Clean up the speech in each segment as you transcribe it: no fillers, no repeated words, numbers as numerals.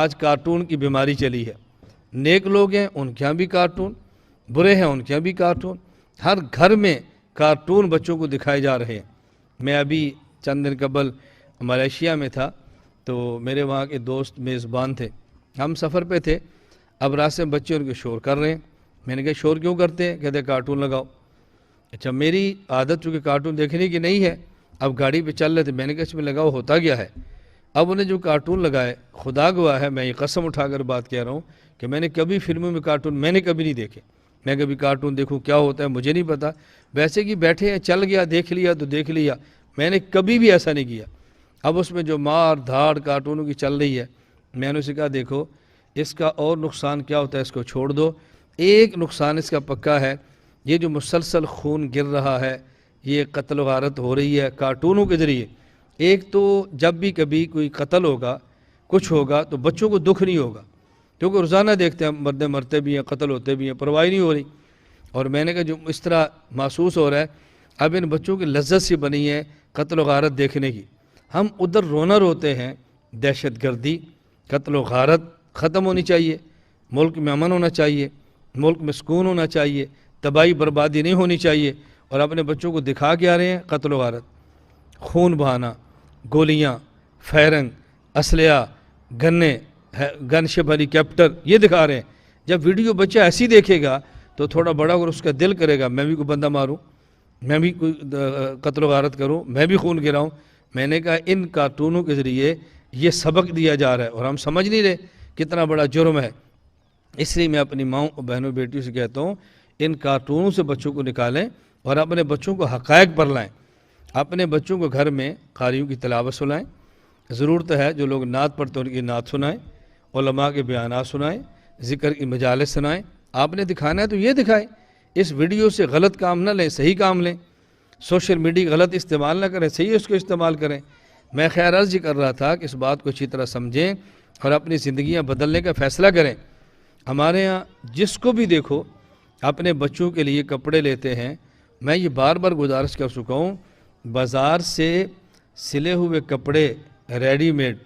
آج کارٹون کی بیماری چلی ہے. نیک لوگ ہیں ان کے یہاں بھی کارٹون، برے ہیں ان کے یہاں بھی کارٹون، ہر گھر میں کارٹون بچوں کو دکھائے جا رہے ہیں. میں ابھی چند دن قبل ملیشیا میں تھا، تو میرے وہاں کے دوست میزبان تھے، ہم سفر پہ تھے. اب راستے میں بچے ان کے شور کر رہے ہیں. میں نے کہا شور کیوں کرتے ہیں؟ کہتے کارٹون لگاؤ. اچھا، میری عادت چونکہ کارٹون دیکھنے کی نہیں ہے، اب گاڑی پہ چل رہے تھے، میں نے کہا اس میں لگاؤ ہوتا گیا ہے. اب انہیں جو کارٹون لگائے، خدا گواہ ہے میں یہ قسم اٹھا کر بات کہہ رہا ہوں کہ میں نے کبھی فلموں میں کارٹون میں نے کبھی نہیں دیکھے. میں کبھی کارٹون دیکھوں کیا ہوتا ہے مجھے نہیں پتا، ویسے کہ بیٹھے ہیں چل گیا دیکھ لیا تو دیکھ لیا، میں نے کبھی بھی ایسا نہیں کیا. اب اس میں جو مار دھاڑ کارٹونوں کی چل رہی ہے، میں نے اسے کہا دیکھو اس کا اور نقصان کیا ہوتا ہے اس کو چھوڑ دو. ایک نقصان اس کا پکا ہے، یہ جو مسلسل خون گر رہا ہے، یہ قتل و غارت ہو رہی ہے کارٹونوں کے ذریعے. ایک تو جب بھی کبھی کوئی قتل ہوگا کچھ ہوگا تو بچوں کو دکھ نہیں ہوگا، کیونکہ روزانہ دیکھتے ہیں مردے مرتے بھی ہیں، قتل ہوتے بھی ہیں، پرواہ نہیں ہو رہی. اور میں نے کہا جو اس طرح محسوس ہو رہا ہے اب ان بچوں کی لذت سی بنی ہے قتل و غارت دیکھنے کی. ہم ادھر رونا روتے ہیں، دہشت گردی قتل و غارت ختم ہونی چاہیے، ملک میں امن ہونا چاہیے، ملک میں سکون ہونا چاہیے، تباہی بربادی نہیں ہونی چاہیے. اور اپنے بچوں کو دکھا کے آ رہے ہیں قتل و غارت، خون بہانا، گولیاں، فائرنگ، اسلحہ، گن شپ ہیلی کاپٹر، یہ دکھا رہے ہیں. جب ویڈیو بچہ ایسی دیکھے گا تو تھوڑا بڑا اگر اس کا دل کرے گا میں بھی کوئی بندہ ماروں، میں بھی کوئی قتل و غارت کروں، میں بھی خون گراؤں. میں نے کہا ان کارٹونوں کے ذریعے یہ سبق دیا جا رہا ہے اور ہم سمجھ نہیں رہے کتنا بڑا جرم ہے. اس لیے میں اپنی ماؤں اور بہنوں بیٹیوں سے کہتا ہوں ان کارٹونوں سے بچوں کو نکالیں اور اپنے بچوں کو حقائق پر لائیں. اپنے بچوں کو گھر میں قاریوں کی تلاوت سنائیں، ضرورت ہے جو لوگ نعت پڑھتے ہیں ان کی نعت سنائیں، علماء کے بیانات سنائیں، ذکر کی مجالس سنائیں. آپ نے دکھانا ہے تو یہ دکھائیں، اس ویڈیو سے غلط کام نہ لیں، صحیح کام لیں. سوشل میڈیا غلط استعمال نہ کریں، صحیح اس کو استعمال کریں. میں خیر عرض کر رہا تھا کہ اس بات کو اچھی طرح سمجھیں اور اپنی زندگیاں بدلنے کا فیصلہ کریں. ہمارے ہاں جس کو بھی دیکھو اپنے بچوں کے لیے کپڑے لیتے ہیں. میں یہ بار بار گزارش کر چکا ہوں، بازار سے سلے ہوئے کپڑے ریڈی میڈ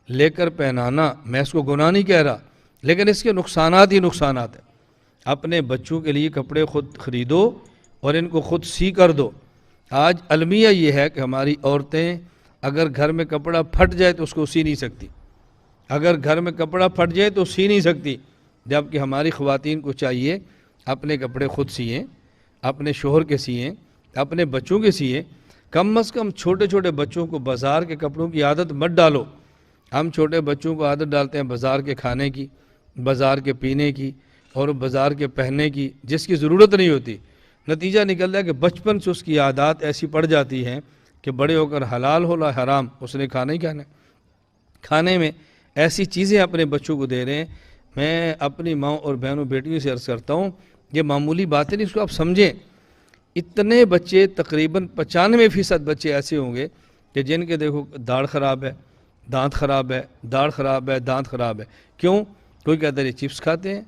لے کر پہنانا، میں اس کو گناہ نہیں کہہ رہا، لیکن اس کے نقصانات ہی نقصانات ہیں. اپنے بچوں کے لیے کپڑے خود خریدو اور ان کو خود سی کر دو. آج المیہ یہ ہے کہ ہماری عورتیں اگر گھر میں کپڑا پھٹ جائے تو اس کو سی نہیں سکتی، اگر گھر میں کپڑا پھٹ جائے تو سی نہیں سکتی، جبکہ ہماری خواتین کو چاہیے اپنے کپڑے خود سیئیں، اپنے شوہر کے سیئیں، اپنے بچوں کے سیئیں. کم از کم چھوٹے چھوٹے بچوں کو بازار کے کپڑوں کی عادت مت ڈالو. ہم چھوٹے بچوں کو عادت ڈالتے ہیں بازار کے کھانے کی، بازار کے پینے کی اور بازار کے پہننے کی جس کی ضرورت نہیں ہوتی. نتیجہ نکلتا ہے کہ بچپن سے اس کی عادات ایسی پڑ جاتی ہیں کہ بڑے ہو کر حلال ہو یا حرام اس نے کھانا ہی کھانا ہے. کھانے میں ایسی چیزیں اپنے بچوں کو دے رہے ہیں. میں اپنی ماں اور بہنوں بیٹیوں سے عرض کرتا ہوں یہ معمولی باتیں نہیں، اس کو آپ سمجھیں. اتنے بچے تقریباً 95% بچے ایسے ہوں گے کہ جن کے دیکھو داڑھ خراب ہے، دانت خراب ہے، داڑھ خراب ہے، دانت خراب ہے. کیوں؟ کوئی کہتا ہے یہ چپس کھاتے ہیں،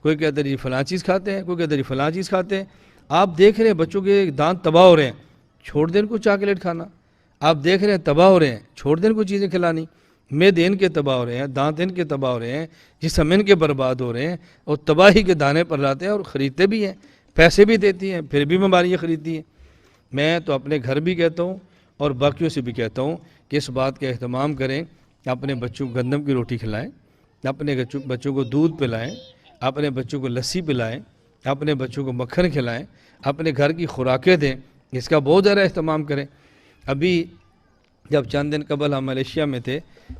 کوئی کہتا ہے یہ فلاں چیز کھاتے ہیں، کوئی کہتا ہے یہ فلاں چیز کھاتے ہیں. آپ دیکھ رہے ہیں بچوں کے دانت تباہ ہو رہے ہیں، چھوڑ دیں ان کو چاکلیٹ کھانا. آپ دیکھ رہے ہیں تباہ ہو رہے ہیں، چھوڑ دیں ان کو چیزیں کھلانی. معدے ان کے تباہ ہو رہے ہیں، دانت ان کے تباہ ہو رہے ہیں، جسم ان کے برباد ہو رہے ہیں اور تباہی کے دانے پر لاتے ہیں اور خریدتے بھی ہیں، پیسے بھی دیتی ہیں، پھر بھی بیماریاں خریدتی ہیں. میں تو اپنے گھر بھی کہتا ہوں اور باقیوں سے بھی کہتا ہوں کہ اس بات کا اہتمام کریں کہ اپنے بچوں کو گندم کی روٹی کھلائیں، اپنے بچوں کو دودھ پلائیں، اپنے بچوں کو لسی پلائیں، اپنے بچوں کو مکھن کھلائیں، اپنے گھر کی خوراکیں دیں. اس کا بہت زیادہ اہتمام کریں. ابھی جب چند دن قبل ہم ملیشیا میں تھے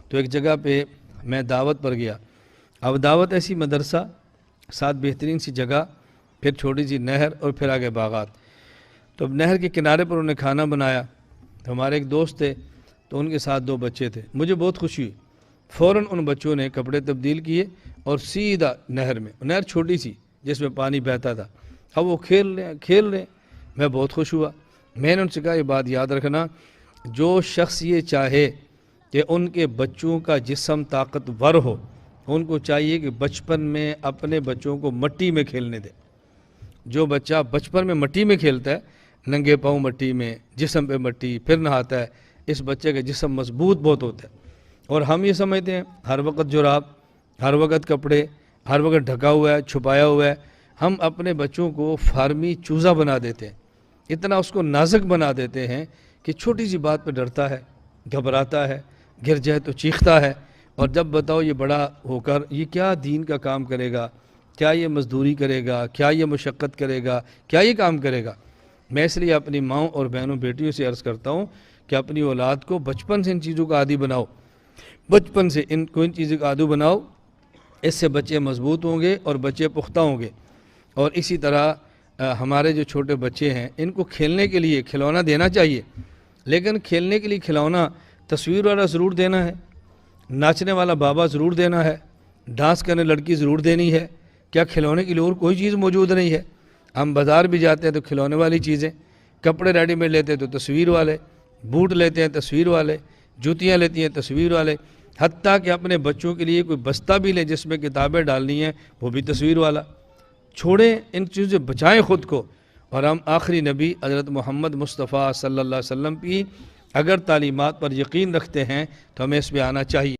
تو ایک جگہ پہ میں دعوت پر گیا. اب دعوت ایسی مدرسہ، ساتھ بہترین سی جگہ، پھر چھوٹی سی نہر اور پھر آگے باغات. تو اب نہر کے کنارے پر انہوں نے کھانا بنایا. تو ہمارے ایک دوست تھے تو ان کے ساتھ 2 بچے تھے. مجھے بہت خوشی ہوئی. فوراً ان بچوں نے کپڑے تبدیل کیے اور سیدھا نہر میں، نہر چھوٹی سی جس میں پانی بہتا تھا، اب وہ کھیل رہے. میں بہت خوش ہوا. میں نے ان سے کہا یہ بات یاد رکھنا، جو شخص یہ چاہے کہ ان کے بچوں کا جسم طاقتور ہو، ان کو چاہیے کہ بچپن میں اپنے بچوں کو مٹی میں کھیلنے دے. جو بچہ بچپن میں مٹی میں کھیلتا ہے، ننگے پاؤں مٹی میں، جسم پہ مٹی، پھر نہاتا ہے، اس بچے کا جسم مضبوط بہت ہوتا ہے. اور ہم یہ سمجھتے ہیں ہر وقت جراب، ہر وقت کپڑے، ہر وقت ڈھکا ہوا ہے، چھپایا ہوا ہے. ہم اپنے بچوں کو فارمی چوزا بنا دیتے ہیں، اتنا اس کو نازک بنا دیتے ہیں کہ چھوٹی سی بات پہ ڈرتا ہے، گھبراتا ہے، گر جائے تو چیختا ہے. اور جب بتاؤ یہ بڑا ہو کر یہ کیا دین کا کام کرے گا، کیا یہ مزدوری کرے گا، کیا یہ مشقت کرے گا، کیا یہ کام کرے گا. میں اس لیے اپنی ماؤں اور بہنوں بیٹیوں سے عرض کرتا ہوں کہ اپنی اولاد کو بچپن سے ان چیزوں کا عادی بناؤ، بچپن سے ان چیزوں کا عادی بناؤ. اس سے بچے مضبوط ہوں گے اور بچے پختہ ہوں گے. اور اسی طرح ہمارے جو چھوٹے بچے ہیں ان کو کھیلنے کے لیے کھلونا دینا چاہیے، لیکن کھیلنے کے لیے کھلونا تصویر والا ضرور دینا ہے، ناچنے والا بابا ضرور دینا ہے، ڈانس کرنے لڑکی ضرور دینی ہے. کیا کھلونے کے لیے اور کوئی چیز موجود نہیں ہے؟ ہم بازار بھی جاتے ہیں تو کھلونے والی چیزیں، کپڑے ریڈی میڈ لیتے ہیں تو تصویر والے، بوٹ لیتے ہیں تصویر والے، جوتیاں لیتی ہیں تصویر والے، حتیٰ کہ اپنے بچوں کے لیے کوئی بستہ بھی لے جس میں کتابیں ڈالنی ہیں وہ بھی تصویر والا. چھوڑیں ان چیزوں سے، بچائیں خود کو. اور ہم آخری نبی حضرت محمد مصطفیٰ صلی اللہ علیہ وسلم کی اگر تعلیمات پر یقین رکھتے ہیں تو ہمیں اس پہ آنا چاہیے.